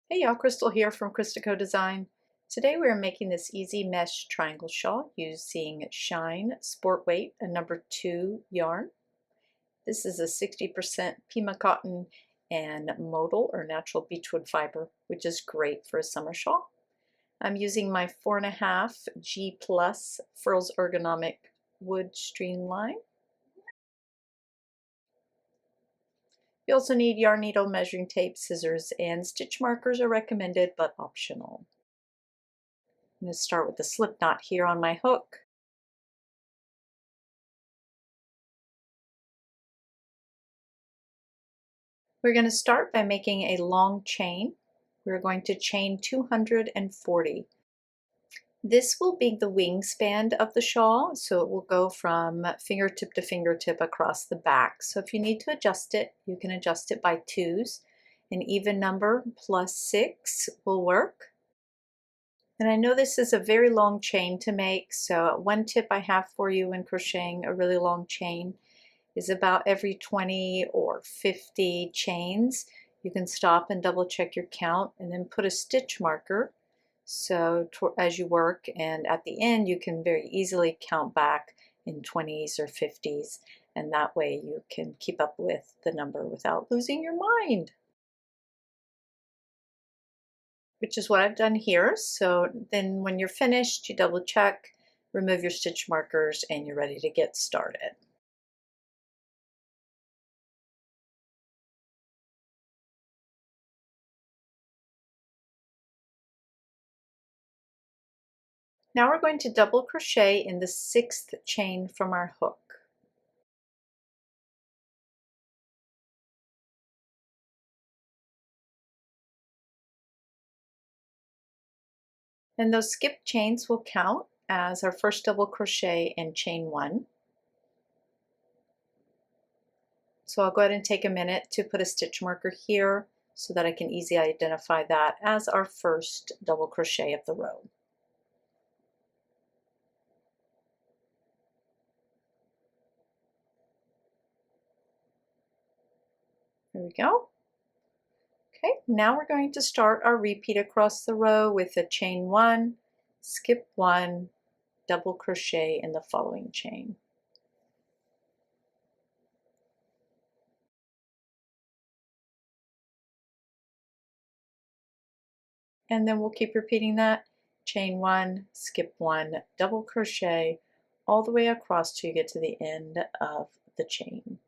Hey y'all, Crystal here from ChristaCoDesign. Today we are making this easy mesh triangle shawl using Shine Sport Weight, a number 2 yarn. This is a 60% pima cotton and modal or natural beechwood fiber, which is great for a summer shawl. I'm using my 4.5 G Plus Furls Ergonomic wood streamline. You also need yarn needle, measuring tape, scissors, and stitch markers are recommended but optional. I'm going to start with the slip knot here on my hook. We're going to start by making a long chain. We're going to chain 240. This will be the wingspan of the shawl, so it will go from fingertip to fingertip across the back. So if you need to adjust it, you can adjust it by 2s. An even number plus 6 will work. And I know this is a very long chain to make, so one tip I have for you when crocheting a really long chain is about every 20 or 50 chains. You can stop and double check your count and then put a stitch marker so as you work, and at the end you can very easily count back in 20s or 50s, and that way you can keep up with the number without losing your mind, which is what I've done here. So then when you're finished, you double check, remove your stitch markers, and you're ready to get started. Now we're going to double crochet in the 6th chain from our hook. And those skipped chains will count as our first double crochet in chain 1. So I'll go ahead and take a minute to put a stitch marker here so that I can easily identify that as our first double crochet of the row. There we go. Okay, now we're going to start our repeat across the row with a chain 1, skip 1, double crochet in the following chain. And then we'll keep repeating that. Chain 1, skip 1, double crochet all the way across till you get to the end of the chain.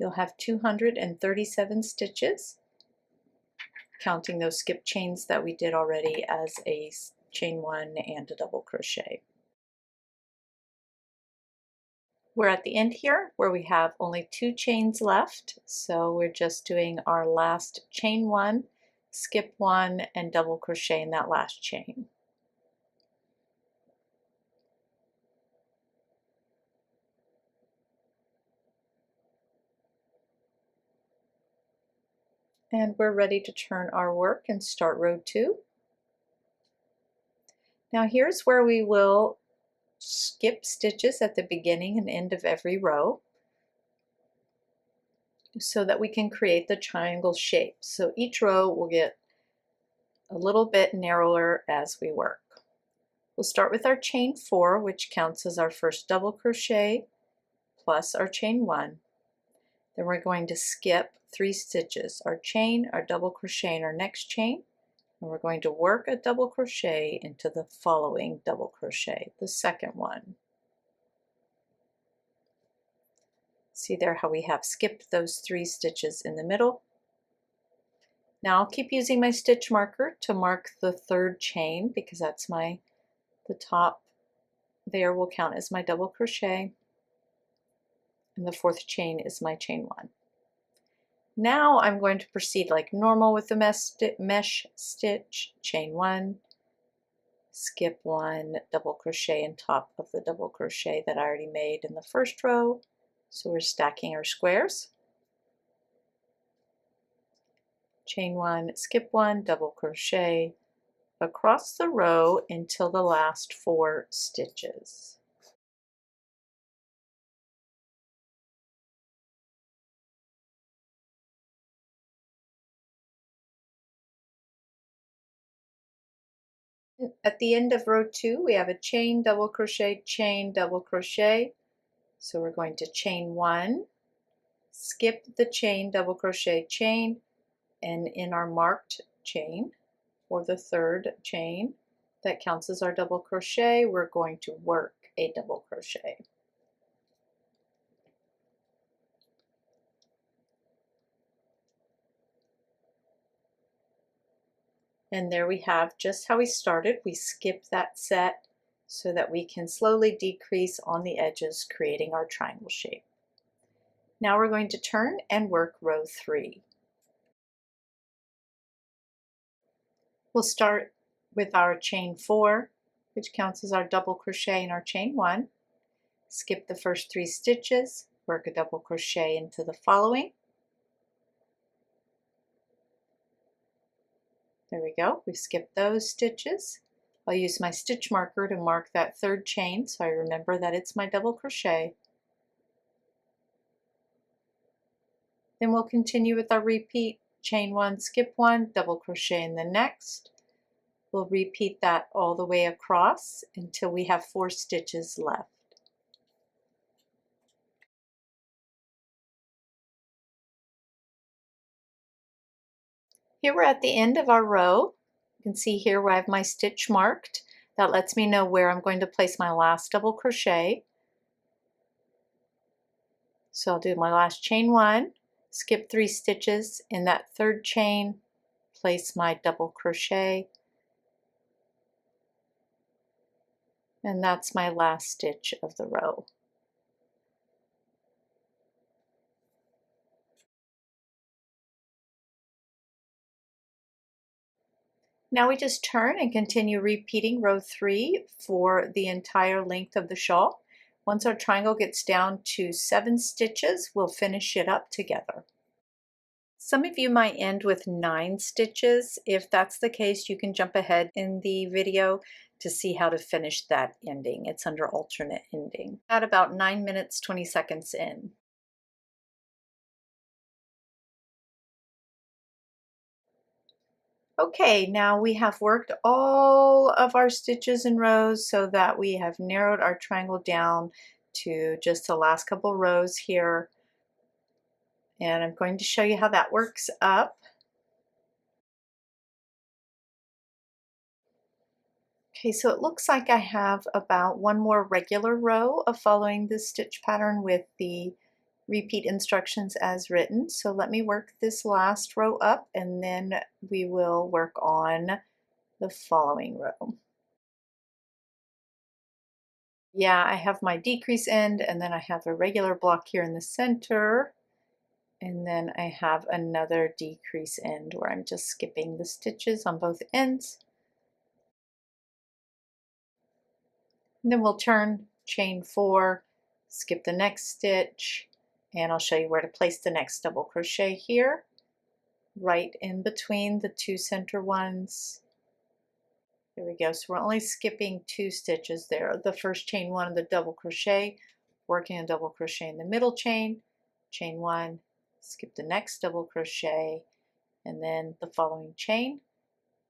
You'll have 237 stitches, counting those skip chains that we did already as a chain 1 and a double crochet. We're at the end here where we have only 2 chains left, so we're just doing our last chain 1, skip 1, and double crochet in that last chain. And we're ready to turn our work and start row 2. Now here's where we will skip stitches at the beginning and end of every row so that we can create the triangle shape. So each row will get a little bit narrower as we work. We'll start with our chain 4, which counts as our first double crochet plus our chain 1. Then we're going to skip 3 stitches, our chain, our double crochet in our next chain, and we're going to work a double crochet into the following double crochet, the second one. See there how we have skipped those 3 stitches in the middle. Now I'll keep using my stitch marker to mark the 3rd chain because that's the top there will count as my double crochet, and the 4th chain is my chain 1. Now I'm going to proceed like normal with the mesh stitch, chain 1, skip 1, double crochet in top of the double crochet that I already made in the first row. So we're stacking our squares. Chain 1, skip 1, double crochet across the row until the last 4 stitches. At the end of row 2, we have a chain, double crochet, chain, double crochet. So we're going to chain 1, skip the chain, double crochet, chain, and in our marked chain, for the third chain, that counts as our double crochet, we're going to work a double crochet. And there we have just how we started. We skipped that set so that we can slowly decrease on the edges, creating our triangle shape. Now we're going to turn and work row 3. We'll start with our chain 4, which counts as our double crochet in our chain 1. Skip the first 3 stitches, work a double crochet into the following. There we go, we've skipped those stitches. I'll use my stitch marker to mark that third chain so I remember that it's my double crochet. Then we'll continue with our repeat, chain 1, skip 1, double crochet in the next. We'll repeat that all the way across until we have 4 stitches left. Here we're at the end of our row. You can see here where I have my stitch marked. That lets me know where I'm going to place my last double crochet. So I'll do my last chain 1, skip 3 stitches, in that third chain, place my double crochet, and that's my last stitch of the row. Now we just turn and continue repeating row 3 for the entire length of the shawl. Once our triangle gets down to 7 stitches, we'll finish it up together. Some of you might end with 9 stitches. If that's the case, you can jump ahead in the video to see how to finish that ending. It's under alternate ending. At about 9 minutes, 20 seconds in. Okay, now we have worked all of our stitches and rows so that we have narrowed our triangle down to just the last couple rows here. And I'm going to show you how that works up. Okay, so it looks like I have about 1 more regular row of following this stitch pattern with the repeat instructions as written. So let me work this last row up and then we will work on the following row. Yeah, I have my decrease end and then I have a regular block here in the center. And then I have another decrease end where I'm just skipping the stitches on both ends. And then we'll turn, chain 4, skip the next stitch, and I'll show you where to place the next double crochet here, right in between the 2 center ones. There we go. So we're only skipping 2 stitches there. The first chain 1 of the double crochet, working a double crochet in the middle chain 1, skip the next double crochet, and then the following chain,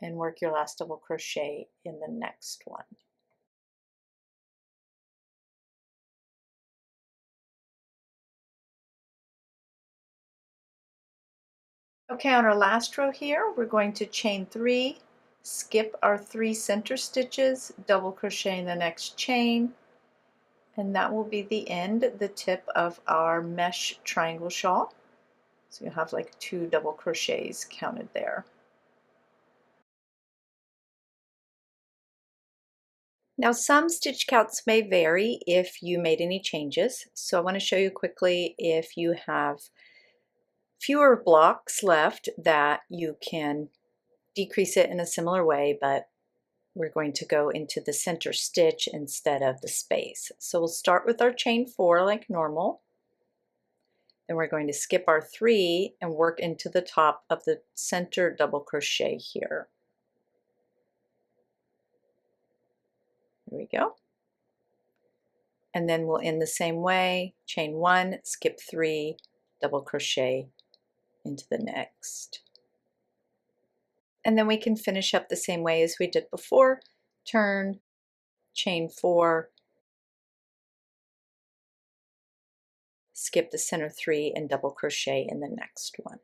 and work your last double crochet in the next one. Okay, on our last row here, we're going to chain 3, skip our 3 center stitches, double crochet in the next chain, and that will be the end, the tip of our mesh triangle shawl. So you'll have like 2 double crochets counted there. Now some stitch counts may vary if you made any changes, so I want to show you quickly if you have fewer blocks left that you can decrease it in a similar way, but we're going to go into the center stitch instead of the space. So we'll start with our chain 4 like normal. Then we're going to skip our 3 and work into the top of the center double crochet here. There we go. And then we'll end the same way, chain 1, skip 3, double crochet into the next. And then we can finish up the same way as we did before, turn, chain 4, skip the center 3 and double crochet in the next one.